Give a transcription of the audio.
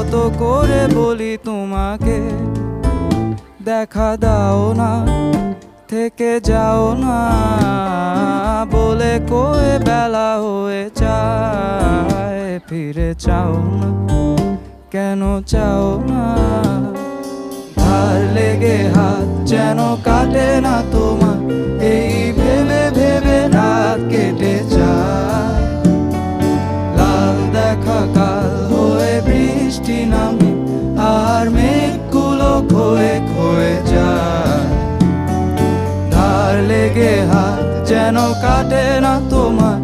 কত করে বলি তোমাকে দেখা দাও না, থেকে যাও না, বলে কয়ে বেলা হয়ে যায়। ফিরে চাও না, কেন চাও না? ধার লেগে হাত যেন কাটে না তোমার, এই ভেবে ভেবে রাত কেটে যায়। লাল দেখা কাল হয়ে বৃষ্টি নামে, আর মেঘগুলো ক্ষয়ে ক্ষয়ে যায়। ধার লেগে হাত যেন কাটে না তোমার,